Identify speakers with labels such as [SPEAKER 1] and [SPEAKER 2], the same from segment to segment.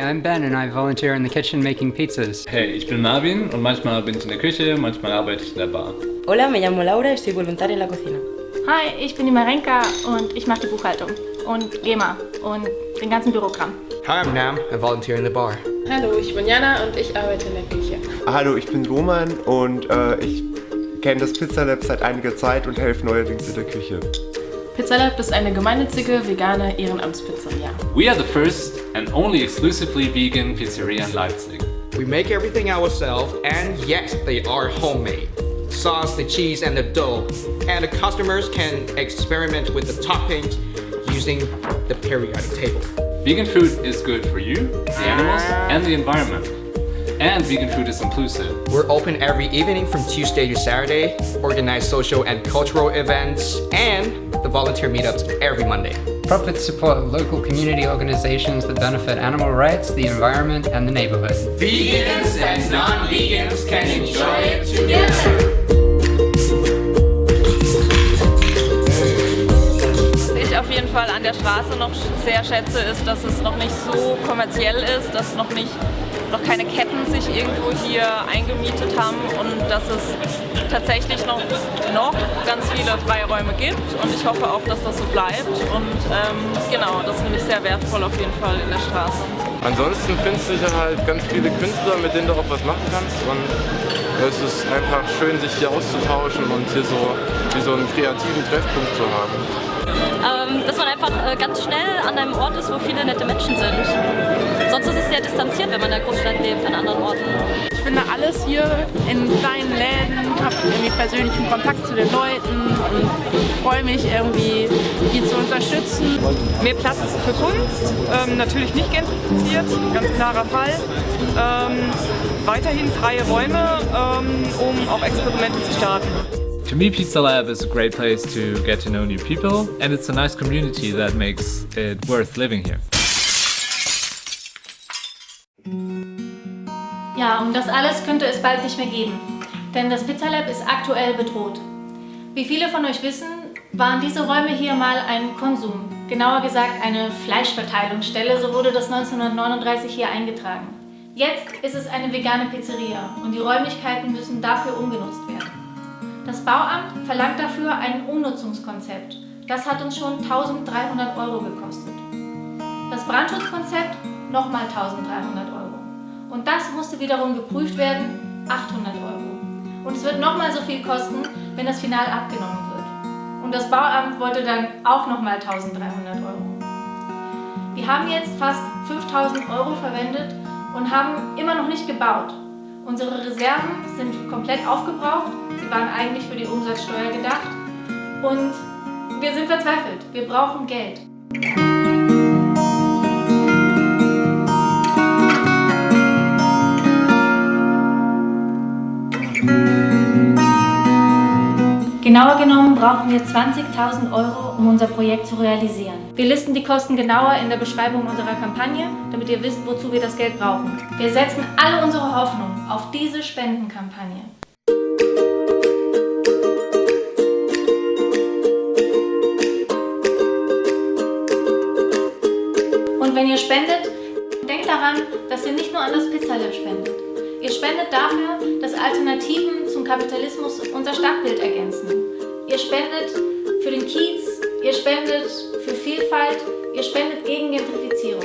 [SPEAKER 1] I'm Ben and I volunteer in the kitchen making pizzas.
[SPEAKER 2] Hey, ich bin Marvin und manchmal bin ich in der Küche, manchmal arbeite ich in der Bar.
[SPEAKER 3] Hola, me llamo Laura y soy voluntaria en la cocina.
[SPEAKER 4] Hi, ich bin die Marenka und ich mache die Buchhaltung und GEMA und den ganzen Bürokram.
[SPEAKER 5] Hi, I'm Nam, I volunteer in the bar.
[SPEAKER 6] Hallo, ich bin Jana und ich arbeite in der Küche.
[SPEAKER 7] Hallo, ich bin Roman und ich kenne das Pizzalab seit einiger Zeit und helfe neuerdings in der Küche.
[SPEAKER 6] Pizzalab ist eine gemeinnützige, vegane Ehrenamtspizzeria.
[SPEAKER 2] We are the first and only exclusively vegan pizzeria in Leipzig.
[SPEAKER 5] We make everything ourselves, and yes, they are homemade. Sauce, the cheese, and the dough. And the customers can experiment with the toppings using the periodic table.
[SPEAKER 2] Vegan food is good for you, the animals, and the environment. And vegan food is inclusive.
[SPEAKER 5] We're open every evening from Tuesday to Saturday, organize social and cultural events, and the volunteer meetups every Monday.
[SPEAKER 1] Profits support local community organizations that benefit animal rights, the environment, and the neighborhood.
[SPEAKER 5] Vegans and non-vegans can enjoy it together.
[SPEAKER 8] Was ich auf jeden Fall an der Straße noch sehr schätze, ist, dass es noch nicht so kommerziell ist, dass noch keine Ketten sich irgendwo hier eingemietet haben und dass es tatsächlich noch ganz viele freie Räume gibt und ich hoffe auch, dass das so bleibt und genau, das finde ich sehr wertvoll auf jeden Fall in der Straße.
[SPEAKER 9] Ansonsten findest du hier halt ganz viele Künstler, mit denen du auch was machen kannst und es ist einfach schön, sich hier auszutauschen und hier so einen kreativen Treffpunkt zu haben.
[SPEAKER 10] Dass man einfach ganz schnell an einem Ort ist, wo viele nette Menschen sind. Sonst ist es sehr distanziert, wenn man in der Großstadt lebt, an anderen Orten.
[SPEAKER 11] Ich finde alles hier in kleinen Läden, habe irgendwie persönlichen Kontakt zu den Leuten und freue mich irgendwie, die zu unterstützen.
[SPEAKER 8] Mehr Platz für Kunst, natürlich nicht gentrifiziert, ganz klarer Fall. Weiterhin freie Räume, um auch Experimente zu starten.
[SPEAKER 2] To me, Pizzalab is a great place to get to know new people, and it's a nice community that makes it worth living here.
[SPEAKER 4] Ja, und das alles könnte es bald nicht mehr geben, denn das Pizzalab ist aktuell bedroht. Wie viele von euch wissen, waren diese Räume hier mal ein Konsum, genauer gesagt eine Fleischverteilungsstelle, so wurde das 1939 hier eingetragen. Jetzt ist es eine vegane Pizzeria und die Räumlichkeiten müssen dafür umgenutzt werden. Das Bauamt verlangt dafür ein Umnutzungskonzept. Das hat uns schon 1.300 € gekostet. Das Brandschutzkonzept nochmal 1.300 €. Und das musste wiederum geprüft werden, 800 €. Und es wird nochmal so viel kosten, wenn das final abgenommen wird. Und das Bauamt wollte dann auch nochmal 1.300 €. Wir haben jetzt fast 5.000 € verwendet und haben immer noch nicht gebaut. Unsere Reserven sind komplett aufgebraucht, sie waren eigentlich für die Umsatzsteuer gedacht und wir sind verzweifelt, wir brauchen Geld. Genauer genommen brauchen wir 20.000 €, um unser Projekt zu realisieren. Wir listen die Kosten genauer in der Beschreibung unserer Kampagne, damit ihr wisst, wozu wir das Geld brauchen. Wir setzen alle unsere Hoffnung auf diese Spendenkampagne. Und wenn ihr spendet, denkt daran, dass ihr nicht nur an das Pizzalab spendet. Ihr spendet dafür, dass Alternativen zum Kapitalismus unser Stadtbild ergänzen. Ihr spendet für den Kiez, ihr spendet für Vielfalt, ihr spendet gegen Gentrifizierung.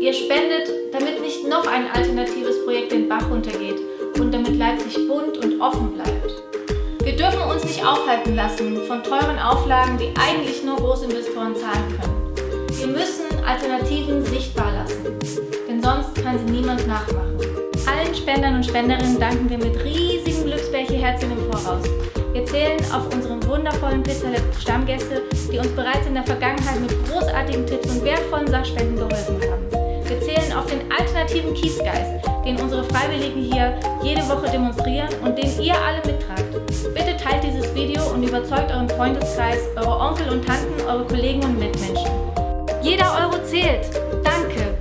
[SPEAKER 4] Ihr spendet, damit nicht noch ein alternatives Projekt den Bach runtergeht und damit Leipzig bunt und offen bleibt. Wir dürfen uns nicht aufhalten lassen von teuren Auflagen, die eigentlich nur Großinvestoren zahlen können. Wir müssen Alternativen sichtbar lassen, denn sonst kann sie niemand nachmachen. Allen Spendern und Spenderinnen danken wir mit riesigen Glücksbärchen-Herzchen im Voraus. Wir zählen auf unsere wundervollen Pizzalab-Stammgäste, die uns bereits in der Vergangenheit mit großartigen Tipps und wertvollen Sachspenden geholfen haben. Wir zählen auf den alternativen Kiezgeist, den unsere Freiwilligen hier jede Woche demonstrieren und den ihr alle mittragt. Bitte teilt dieses Video und überzeugt euren Freundeskreis, eure Onkel und Tanten, eure Kollegen und Mitmenschen. Jeder Euro zählt. Danke!